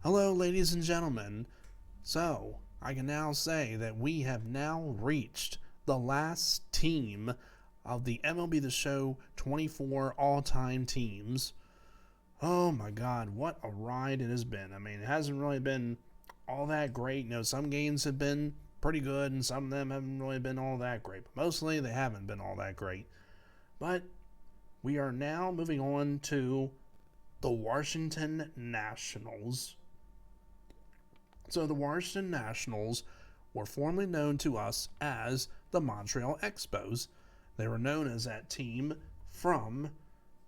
Hello, ladies and gentlemen. So, I can now say that we have now reached the last team of the MLB The Show 24 all time teams. Oh my god, what a ride it has been. I mean, it hasn't really been all that great. Some games have been pretty good, and some of them haven't really been all that great. But mostly, they haven't been all that great. But we are now moving on to the Washington Nationals. So the Washington Nationals were formerly known to us as the Montreal Expos. They were known as that team from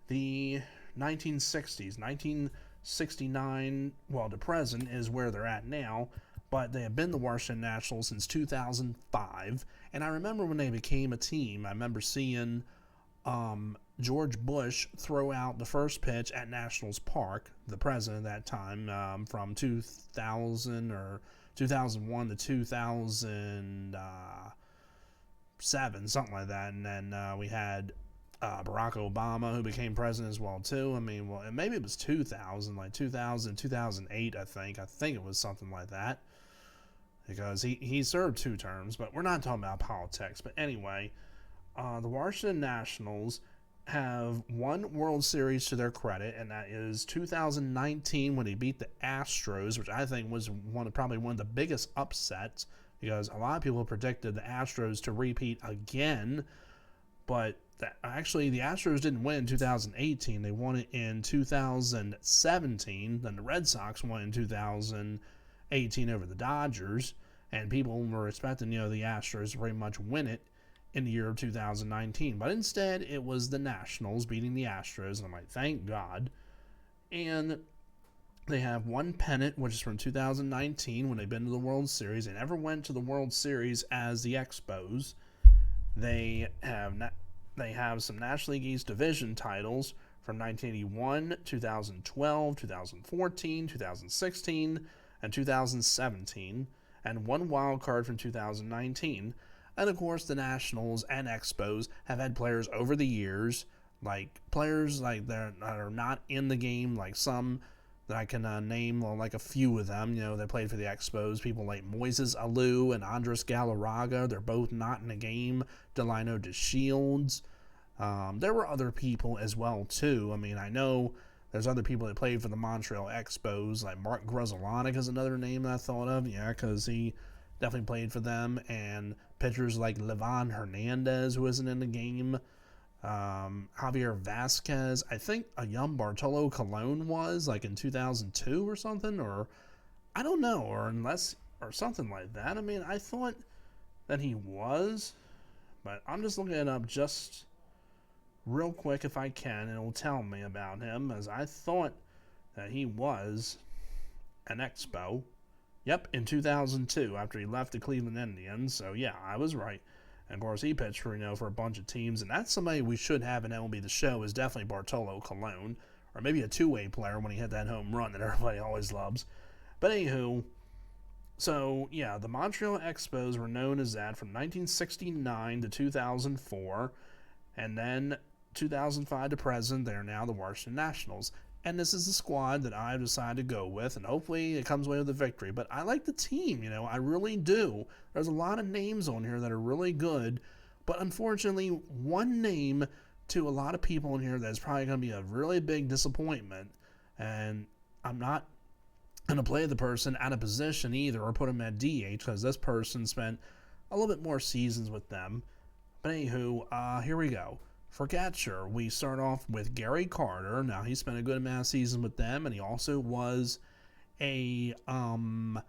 the 1960s. 1969, well, to present is where they're at now, but they have been the Washington Nationals since 2005. And I remember when they became a team, I remember seeing George Bush throw out the first pitch at Nationals Park, the president at that time, from 2000 or 2001 to 2007, something like that. And then we had Barack Obama, who became president as well too. I mean, well, maybe it was 2000, like 2000, 2008, I think. I think it was something like that, because he served 2 terms. But we're not talking about politics. But anyway, the Washington Nationals have one World Series to their credit, and that is 2019 when they beat the Astros, which I think was probably one of the biggest upsets, because a lot of people predicted the Astros to repeat again. But actually, the Astros didn't win in 2018. They won it in 2017. Then the Red Sox won in 2018 over the Dodgers, and people were expecting the Astros to pretty much win it in the year of 2019. But instead, it was the Nationals beating the Astros, and I'm like, thank God. And they have one pennant, which is from 2019 when they've been to the World Series. They never went to the World Series as the Expos. They have some National League East Division titles from 1981, 2012, 2014, 2016, and 2017, and one wild card from 2019. And of course, the Nationals and Expos have had players over the years, like players like that are not in the game, like some that I can name, like a few of them. They played for the Expos. People like Moises Alou and Andres Galarraga. They're both not in the game. Delino DeShields. There were other people as well too. I mean, I know there's other people that played for the Montreal Expos, like Mark Grudzielanek is another name that I thought of. Yeah, because he definitely played for them. And pitchers like Livan Hernandez, who isn't in the game. Javier Vasquez. I think a young Bartolo Colon was, like in 2002 or something. Or I don't know. Or something like that. I mean, I thought that he was. But I'm just looking it up just real quick if I can. And it'll tell me about him, as I thought that he was an Expo. Yep, in 2002, after he left the Cleveland Indians. So, yeah, I was right. And, of course, he pitched for a bunch of teams. And that's somebody we should have in MLB The Show, is definitely Bartolo Colon. Or maybe a two-way player when he hit that home run that everybody always loves. But, anywho, so, yeah, the Montreal Expos were known as that from 1969 to 2004. And then 2005 to present, they're now the Washington Nationals. And this is the squad that I've decided to go with, and hopefully it comes away with a victory. But I like the team, I really do. There's a lot of names on here that are really good, but unfortunately, one name to a lot of people in here that's probably going to be a really big disappointment, and I'm not going to play the person out of position either or put him at DH, because this person spent a little bit more seasons with them. But anywho, here we go. For catcher, we start off with Gary Carter. Now, he spent a good amount of seasons with them, and he also was a New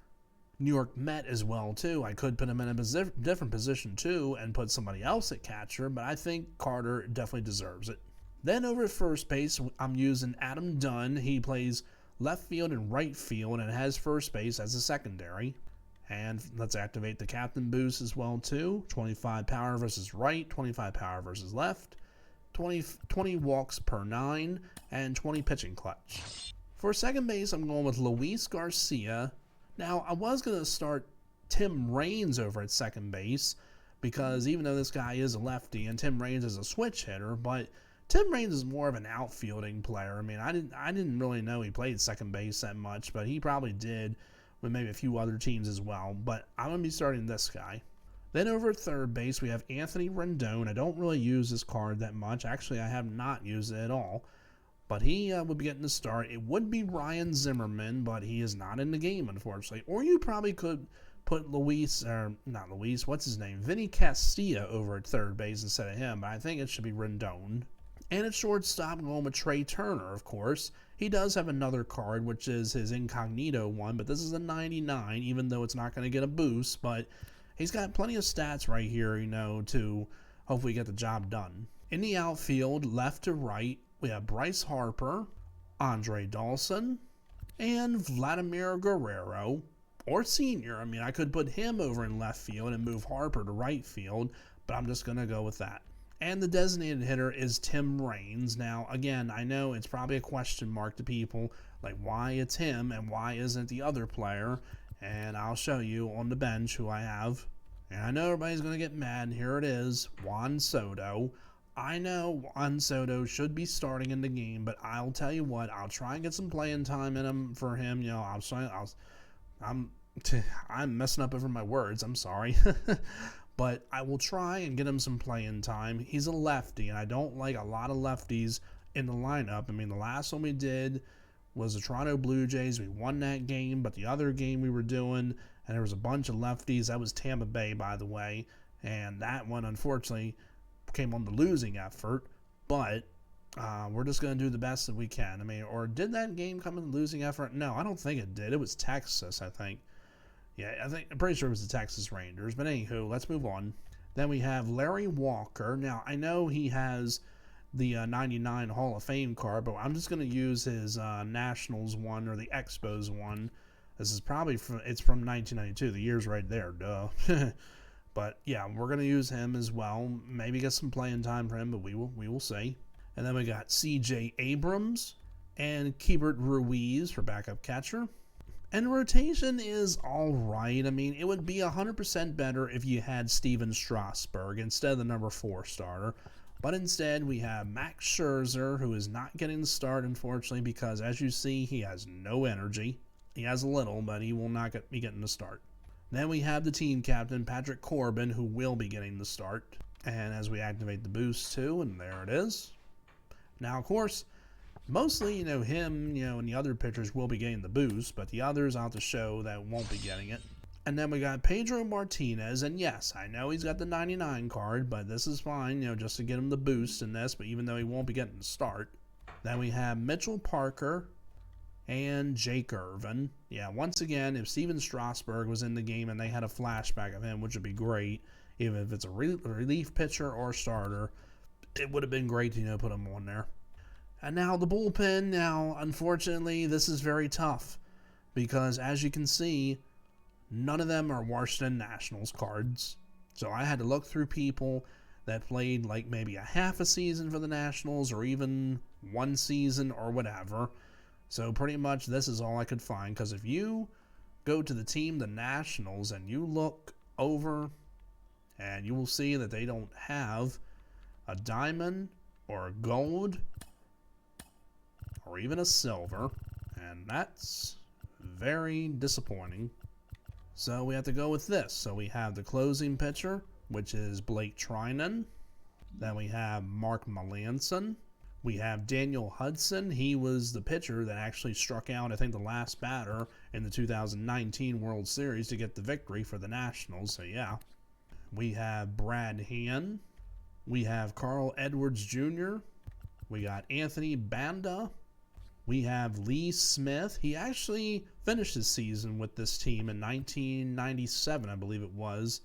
York Met as well, too. I could put him in a different position, too, and put somebody else at catcher, but I think Carter definitely deserves it. Then over at first base, I'm using Adam Dunn. He plays left field and right field and has first base as a secondary. And let's activate the captain boost as well, too. 25 power versus right, 25 power versus left. 20 walks per 9, and 20 pitching clutch. For second base, I'm going with Luis Garcia. Now, I was going to start Tim Raines over at second base, because even though this guy is a lefty and Tim Raines is a switch hitter, but Tim Raines is more of an outfielding player. I mean, I didn't really know he played second base that much, but he probably did with maybe a few other teams as well. But I'm going to be starting this guy. Then over at third base, we have Anthony Rendon. I don't really use this card that much. Actually, I have not used it at all. But he would be getting the start. It would be Ryan Zimmerman, but he is not in the game, unfortunately. Or you probably could put what's his name? Vinny Castilla over at third base instead of him. But I think it should be Rendon. And at shortstop, going with Trey Turner, of course. He does have another card, which is his incognito one, but this is a 99, even though it's not going to get a boost. But he's got plenty of stats right here, to hopefully get the job done. In the outfield, left to right, we have Bryce Harper, Andre Dawson, and Vladimir Guerrero, or Senior. I mean, I could put him over in left field and move Harper to right field, but I'm just going to go with that. And the designated hitter is Tim Raines. Now, again, I know it's probably a question mark to people, like why it's him and why isn't the other player. And I'll show you on the bench who I have. And I know everybody's going to get mad. Here it is, Juan Soto. I know Juan Soto should be starting in the game, but I'll tell you what, I'll try and get some playing time in him for him. I'm messing up over my words. I'm sorry. But I will try and get him some playing time. He's a lefty, and I don't like a lot of lefties in the lineup. I mean, the last one we did was the Toronto Blue Jays. We won that game, but the other game we were doing, and there was a bunch of lefties. That was Tampa Bay, by the way, and that one, unfortunately, came on the losing effort. But we're just going to do the best that we can. I mean, or did that game come in the losing effort? No, I don't think it did. It was Texas, I think. Yeah, I'm pretty sure it was the Texas Rangers. But anywho, let's move on. Then we have Larry Walker. Now, I know he has the 99 Hall of Fame card, but I'm just going to use his Nationals one or the Expos one. This is probably from 1992. The year's right there, duh. But yeah, we're going to use him as well. Maybe get some playing time for him, but we will see. And then we got C.J. Abrams and Keibert Ruiz for backup catcher. And the rotation is all right. I mean, it would be 100% better if you had Steven Strasburg instead of the number 4 starter. But instead, we have Max Scherzer, who is not getting the start, unfortunately, because as you see, he has no energy. He has a little, but he will not be getting the start. Then we have the team captain, Patrick Corbin, who will be getting the start. And as we activate the boost, too, and there it is. Now, of course, mostly, him, and the other pitchers will be getting the boost, but the others I'll have to show that won't be getting it. And then we got Pedro Martinez, and yes, I know he's got the 99 card, but this is fine, just to get him the boost in this, but even though he won't be getting the start. Then we have Mitchell Parker and Jake Irvin. Yeah, once again, if Steven Strasburg was in the game and they had a flashback of him, which would be great, even if it's a relief pitcher or starter, it would have been great to, put him on there. And now the bullpen. Now, unfortunately, this is very tough because, as you can see, none of them are Washington Nationals cards. So I had to look through people that played like maybe a half a season for the Nationals or even one season or whatever. So pretty much this is all I could find, because if you go to the team, the Nationals, and you look over, and you will see that they don't have a diamond or a gold or even a silver, and that's very disappointing. So we have to go with this. So we have the closing pitcher, which is Blake Trinan. Then we have Mark Melancon. We have Daniel Hudson. He was the pitcher that actually struck out, I think, the last batter in the 2019 World Series to get the victory for the Nationals. So yeah. We have Brad Hand. We have Carl Edwards Jr. We got Anthony Banda. We have Lee Smith. He actually finished his season with this team in 1997, I believe it was,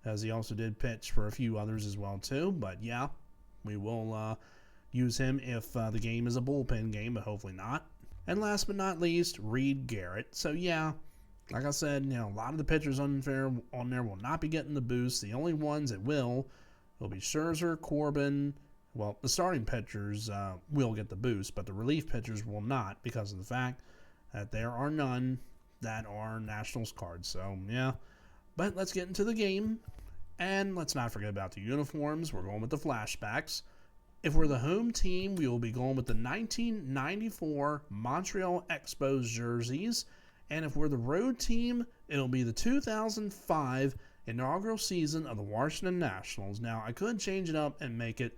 as he also did pitch for a few others as well too. But yeah, we will use him if the game is a bullpen game, but hopefully not. And last but not least, Reed Garrett. So yeah, like I said, a lot of the pitchers on there will not be getting the boost. The only ones that will be Scherzer, Corbin. Well, the starting pitchers will get the boost, but the relief pitchers will not, because of the fact that there are none that are Nationals cards. So yeah, but let's get into the game. And let's not forget about the uniforms. We're going with the flashbacks. If we're the home team, we will be going with the 1994 Montreal Expos jerseys. And if we're the road team, it'll be the 2005 inaugural season of the Washington Nationals. Now, I could change it up and make it,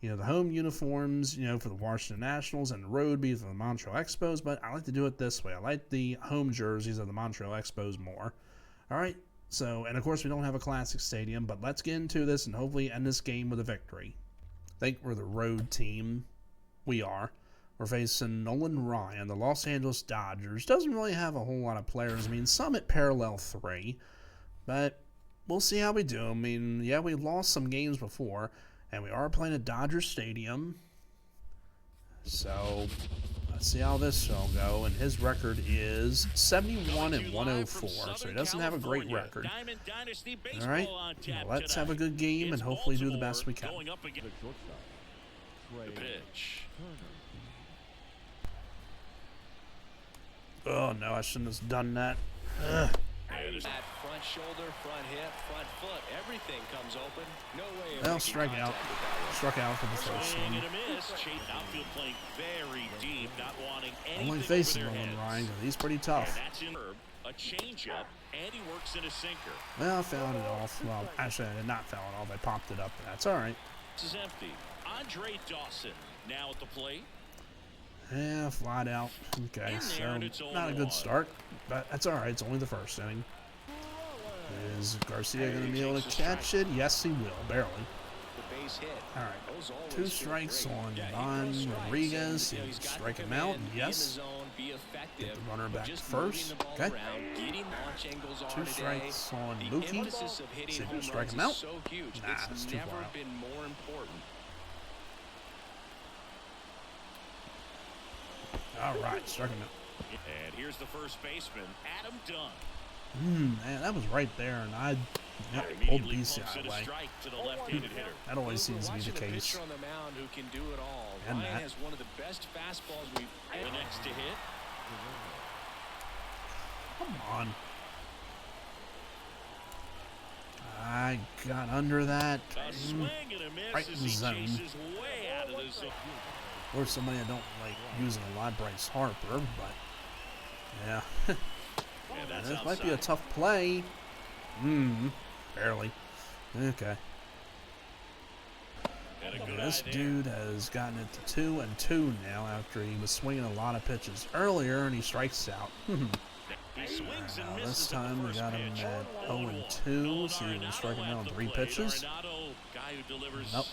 the home uniforms, for the Washington Nationals, and the road be for the Montreal Expos, but I like to do it this way. I like the home jerseys of the Montreal Expos more. All right, so, and of course we don't have a classic stadium, but let's get into this and hopefully end this game with a victory. I think we're the road team. We are. We're facing Nolan Ryan, the Los Angeles Dodgers. Doesn't really have a whole lot of players. I mean, some at parallel 3, but we'll see how we do. I mean, yeah, we lost some games before, and we are playing at Dodger Stadium. So let's see how this will go. And his record is 71-104, so he doesn't have a great record. All right, let's have a good game and hopefully do the best we can. The pitch. Oh no, I shouldn't have done that. That front shoulder, front hip, front foot, everything comes open. No way. Well, strike out. Struck out for the first one. Outfield playing very deep, not wanting anything Only over facing their Nolan heads. Ryan, because he's pretty tough. And that's in a changeup, and he works in a sinker. Well, I fouled it off. Well, actually, I did not foul it off. I popped it up, but that's all right. This is empty. Andre Dawson now at the plate. Yeah, flat out. Okay, so not a good start, but that's all right. It's only the first inning. Is Garcia going to be able to catch it? Yes, he will, barely. All right, 2 strikes on Don Rodriguez. He can strike him out. Yes. Get the runner back to first. Okay. 2 strikes on Mookie. See if he can strike him out. Nah, it's too far out. All right, struck him out. And here's the first baseman, Adam Dunn. Man, that was right there, and I pulled BCI away. That always seems to be the case. And that. The next to hit. Come on. I got under that. Right in the zone. Or somebody I don't like using a lot, Bryce Harper, but yeah. This might be a tough play. Barely. Okay. This dude has gotten it to 2-2 now after he was swinging a lot of pitches earlier and he strikes out. This time we got him at 0-2, so he was striking out on 3 pitches. Nope.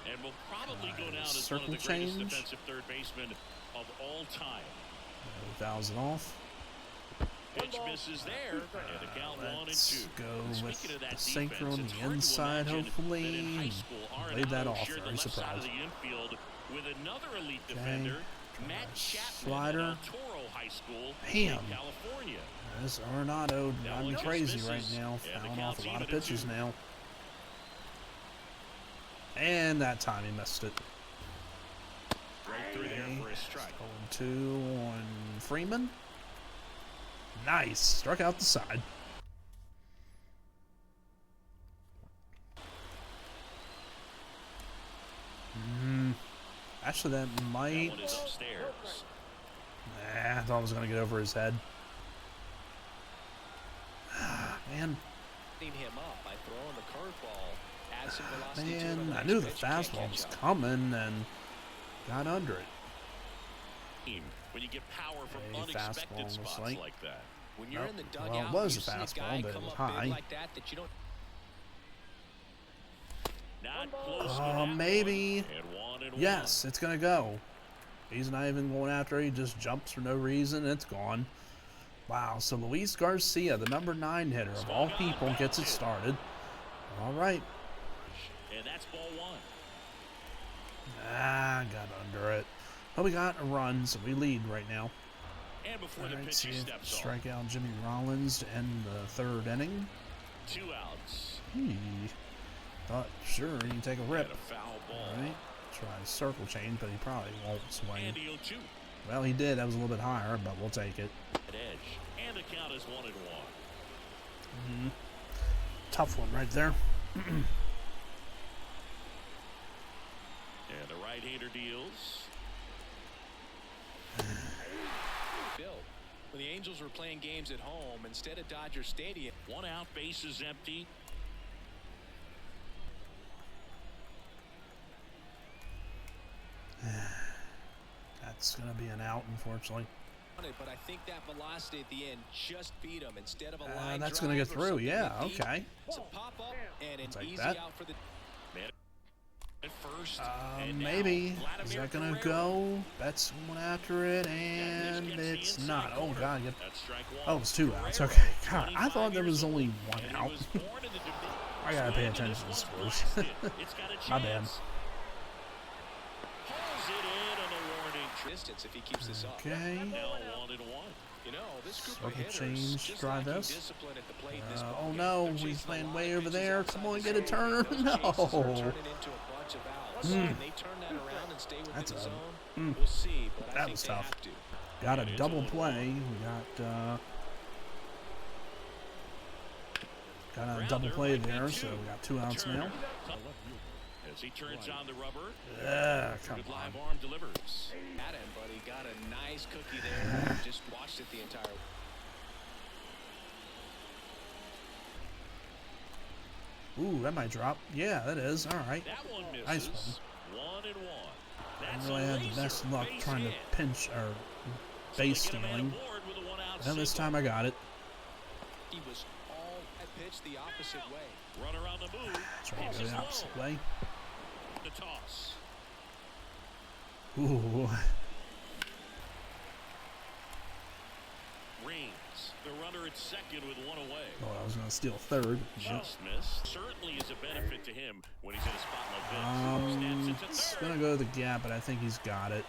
And will probably go down as circle one of the greatest change. defensive third basemen of all time. Fouls it off. Pitch misses there, and the count 1-2. Let's go with Speaking of that the sinker defense, on it's the hard to inside, imagine hopefully. that in high school, Laid that Arenado off, shared the very left side of surprised. the infield with another elite Okay. defender, Matt Chapman, Slider. at El Toro High School Damn. in California. This Arenado driving me one crazy misses, right now. and the Fouling off count's a lot of even at pitches 2. now. And that time he missed it. Right through there for a strike. 0-2 on Freeman. Nice. Struck out the side. Actually, that might... That one is upstairs. Nah, I thought I was going to get over his head. Man. Man, I knew the fastball was coming and got under it. When you get power from Okay, unexpected fastball spots was like that. When you're Nope. in the Well, dugout, it was you a see a fastball, guy but it come was up big high. like that you don't. Not close with that Maybe. one. And 1-1. Yes, it's going to go. He's not even going after it. He just jumps for no reason. It's gone. Wow, so Luis Garcia, the number 9 hitter of all people, gets it started. All right. And that's ball 1. Got under it. But we got a run, so we lead right now. And before All the right, see pitcher if steps off. strike out Jimmy Rollins to end the 3rd inning. 2 outs. Thought, sure, he can take a rip. And a foul ball. All right. Try a circle change, but he probably won't swing. And the 0-2. Well, he did. That was a little bit higher, but we'll take it. At edge. And the count is 1-1. Tough one right there. Right-hander deals. Bill, when the Angels were playing games at home instead of Dodger Stadium. 1 out, base is empty. That's going to be an out, unfortunately. But I think that velocity at the end just beat him instead of a line That's going to drive get or through. something Yeah, deep. okay. It's a pop-up and an Take easy that. out for the... At first, and Maybe. now, Is Vladimir that going to Guerrero. go? Betts going after it, and Gets the it's inside not. Oh, corner. God. That's strike one. Oh, it's 2 outs. Guerrero, Okay. God, I 25 thought there was years only old, 1 and he out. was born in the I got to pay swing, and attention to the this scores. one's blasted. It's got a My bad. chance. Pulls it in on the warning. distance if he keeps this up. Okay. Now 1-1. You know, this group Circle of hitters change, just drive lacking this. discipline at the plate in this ball Oh game. no, They're he's chasing a playing lot way of over pitches there. outside Come on, the get a zone. turn. Those No. chases are turning into a bunch of outs. Can they turn that around and stay within That's the a- zone? We'll see, but I That think was they tough. have to. Got a double play. We got a double play there, so we got 2 outs now. As he turns on the rubber, Come good on. live arm delivers. At him, buddy. Got a nice cookie there. Just watched it the entire... Ooh, that might drop. Yeah, that is. All right. That one misses. Nice one. 1-1. I That's really a had the laser best luck base trying to hit. pinch or So base they get a man stealing. aboard with a 1-out And this single. time I got it. He was all at pitch the opposite way. Runner on the move. Trying to go Pitches the low. opposite way. The toss. Ooh. Reigns. The runner at second with 1 away. Oh, I was going to steal third. Yep. Just missed. Certainly is a benefit to him when he's in a spot like this. Snaps it to It's third. going to go to the gap, but I think he's got it.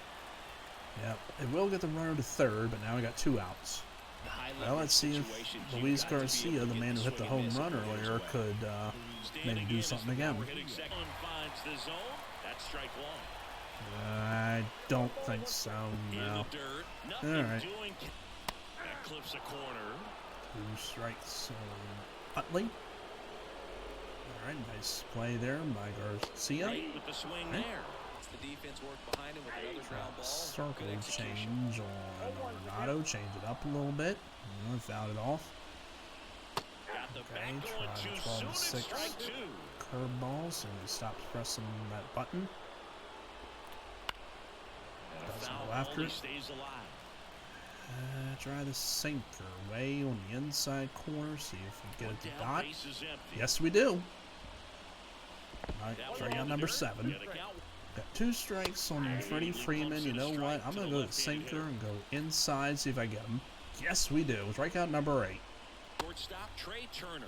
Yep. It will get the runner to third, but now we got 2 outs. The high Well, let's see if situations, Luis you've got to be Garcia, able to the get man who hit the swing and home miss run if it goes earlier, away. could maybe do something again. Hitting second finds the zone. That's strike one. I don't think so, In no. the dirt. Nothing All right. doing. That clips a corner. 2 strikes on Utley. All right, nice play there by Garcia. Right with the swing there. It's the defense work behind him with another ground ball. Circle Good execution. change on Renato. Change it up a little bit. Fouled it off. Got the Okay, back going try too 12 soon. to It's 6. strike 2. Curveball, so he stops pressing that button. And a Doesn't foul go after ball, he it. stays alive. Try the sinker way on the inside corner. See if we get One it to down, dot. base is empty. Yes, we do. All right, That strike one out on the number dirt. 7. Yeah, the count. Got 2 strikes on Freddie Freeman. You know what? I'm going to go to the sinker and go inside, see if I get him. Yes, we do. Strike out number 8. Shortstop Trey Turner.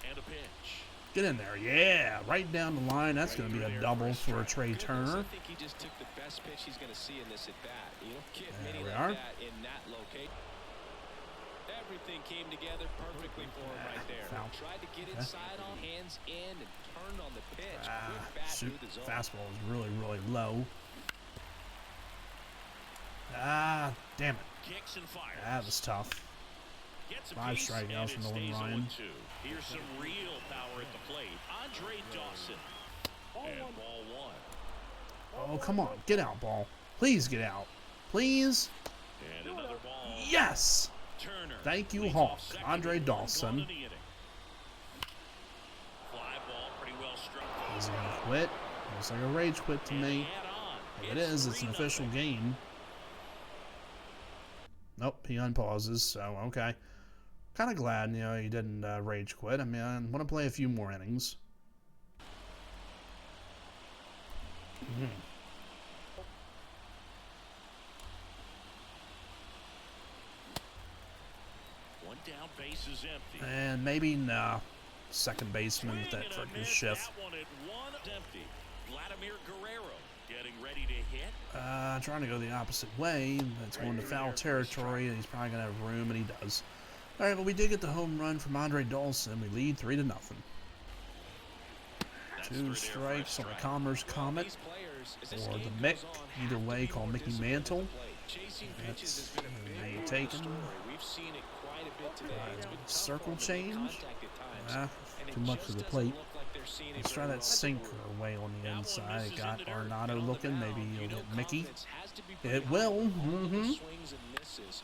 And a pitch. Get in there. Yeah, right down the line. That's going to be a double for Trey Goodness, Turner. I think he just took the best pitch he's going to see in this at bat. You don't get There many we like are. that in that location. Everything came together perfectly for him right there. Foul. Tried to get Okay. inside on hands in and turned on the pitch. Quick bat Shoot, through the zone. fastball is really, really low. Damn it. Kicks and fires. That was tough. Gets a 5 piece, strikeouts and from it Nolan stays Ryan. 0-2. Here's some real power at the plate. Andre Dawson. And ball 1. Oh, come on. Get out, ball. Please get out. Please. And another ball. Yes. Turner. Thank you, leads Hawk. off second Andre with 1 gone Dawson. in the inning. Fly ball pretty well struck. Is he going to quit? Looks like a rage quit to And me. add on. If it is, it's an official 3-0. game. Nope, he unpauses, so okay. Kind of glad, he didn't rage quit. I mean, I want to play a few more innings. One down, base is empty. And maybe, second baseman with that Swing and a freaking miss. shift. That one at 1 empty. Vladimir Guerrero getting ready to hit. Trying to go the opposite way. That's going to foul territory, and he's probably going to have room, and he does. All right, but we did get the home run from Andre Dawson. We lead 3-0. That's 2 third air for a strikes on the strike. Commerce Comet, These players, as this or game the Mick, goes on, either have to way, be called more Mickey disciplined at the Mantle. plate. Chasing That's pitches has been a big being part of the taken. story. We've seen it quite a bit today. It's been tough Circle for them to make change. contact at times. And it Too much just for the doesn't plate. look like they're seeing it Let's try very that well. sinker way on the inside. It got Arenado looking. Maybe You he'll know get Mickey. confidence has to be pretty It high. will. All of the Mm-hmm. swings and misses.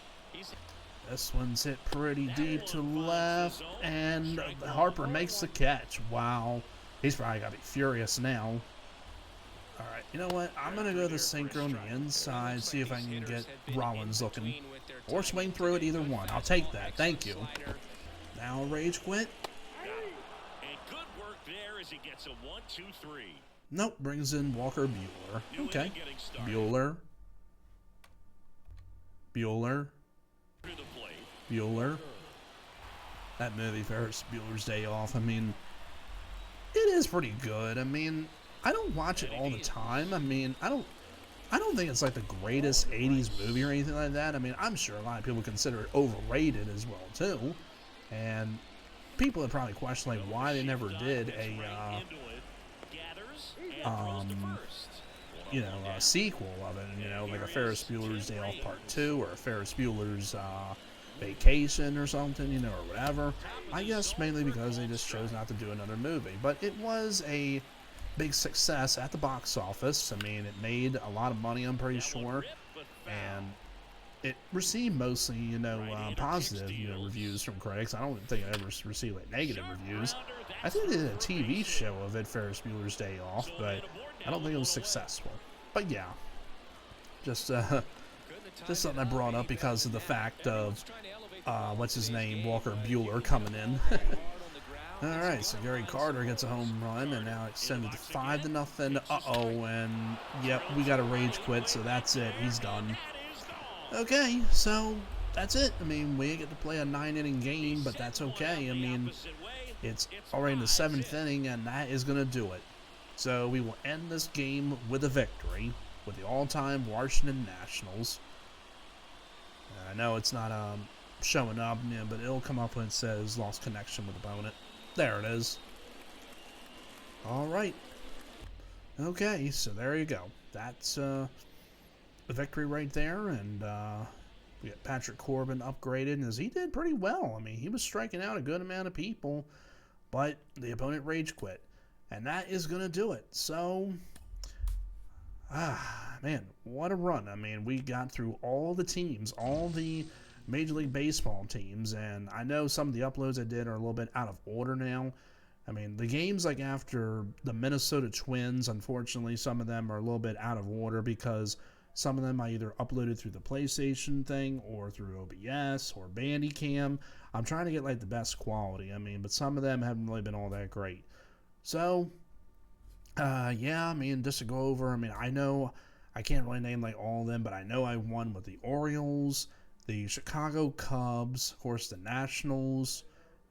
This one's hit pretty deep to left, and Harper makes the catch. Wow. He's probably got to be furious now. All right, you know what? I'm going to go the sinker on the inside, see if I can get Rollins looking. Or swing through it, either one. I'll take that. Thank you. Now rage quit. And good work there as he gets a 1-2-3. Nope, brings in Walker Buehler. Okay. Buehler. Buehler. Bueller. That movie, Ferris Bueller's Day Off, I mean, it is pretty good. I mean, I don't watch it all the time. I mean, I don't think it's like the greatest 80s movie or anything like that. I mean, I'm sure a lot of people consider it overrated as well, too. And people have probably questioned, like, why they never did a, a sequel of it, you know, like a Ferris Bueller's Day Off Part 2 or a Ferris Bueller's, Vacation or something, you know, or whatever. I guess mainly because they just chose not to do another movie. But it was a big success at the box office. I mean, it made a lot of money, I'm pretty sure. And it received mostly, you know, positive, you know, reviews from critics. I don't think it ever received, like, negative reviews. I think they did a TV show of it, Ferris Bueller's Day Off, but I don't think it was successful. But yeah, just something I brought up because of the fact of, what's his name, Walker Buehler coming in. Alright, so Gary Carter gets a home run, and now extended to 5-0. Uh-oh, and yep, we got a rage quit, so that's it. He's done. Okay, so that's it. I mean, we get to play a 9-inning game, but that's okay. I mean, it's already in the 7th inning, and that is going to do it. So we will end this game with a victory with the all-time Washington Nationals. I know it's not showing up, yeah, but it'll come up when it says lost connection with opponent. There it is. All right. Okay, so there you go. That's a victory right there, and we got Patrick Corbin upgraded, as he did pretty well. I mean, he was striking out a good amount of people, but the opponent rage quit, and that is going to do it. So, man, what a run. I mean, we got through all the teams, all the Major League Baseball teams, and I know some of the uploads I did are a little bit out of order now. I mean, the games like after the Minnesota Twins, unfortunately, some of them are a little bit out of order because some of them I either uploaded through the PlayStation thing or through OBS or Bandicam. I'm trying to get like the best quality, I mean, but some of them haven't really been all that great. So, yeah, I mean, just to go over, I mean, I know I can't really name like all of them, but I know I won with the Orioles, the Chicago Cubs, of course, the Nationals,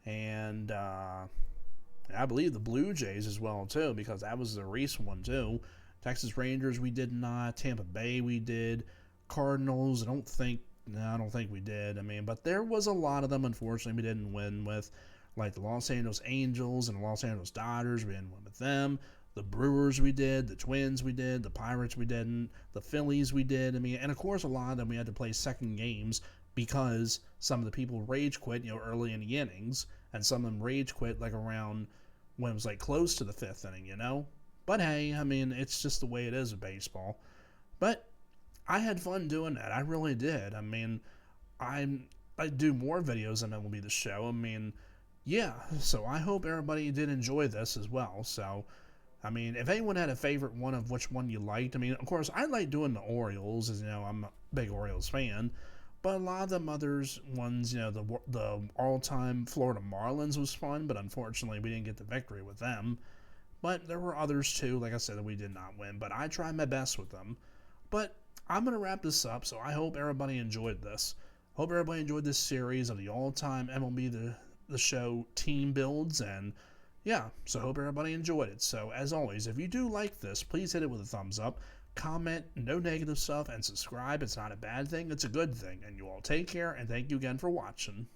and I believe the Blue Jays as well, too, because that was the recent one, too. Texas Rangers, we did not. Tampa Bay, we did. Cardinals, I don't think we did. I mean, but there was a lot of them, unfortunately, we didn't win with. Like the Los Angeles Angels and the Los Angeles Dodgers, we didn't win with them. The Brewers we did, the Twins we did, the Pirates we didn't, the Phillies we did. I mean, and of course a lot of them we had to play second games because some of the people rage quit, you know, early in the innings, and some of them rage quit like around when it was like close to the 5th inning, you know. But hey, I mean, it's just the way it is with baseball. But I had fun doing that. I really did. I mean, I do more videos on MLB The Show. I mean, yeah, so I hope everybody did enjoy this as well. So, I mean, if anyone had a favorite one of which one you liked, I mean, of course, I like doing the Orioles, as you know, I'm a big Orioles fan. But a lot of them others ones, you know, the all-time Florida Marlins was fun, but unfortunately we didn't get the victory with them. But there were others too, like I said, that we did not win. But I tried my best with them. But I'm going to wrap this up, so I hope everybody enjoyed this. Hope everybody enjoyed this series of the all-time MLB The Show team builds, and yeah, so hope everybody enjoyed it. So as always, if you do like this, please hit it with a thumbs up, comment, no negative stuff, and subscribe. It's not a bad thing, it's a good thing. And you all take care, and thank you again for watching.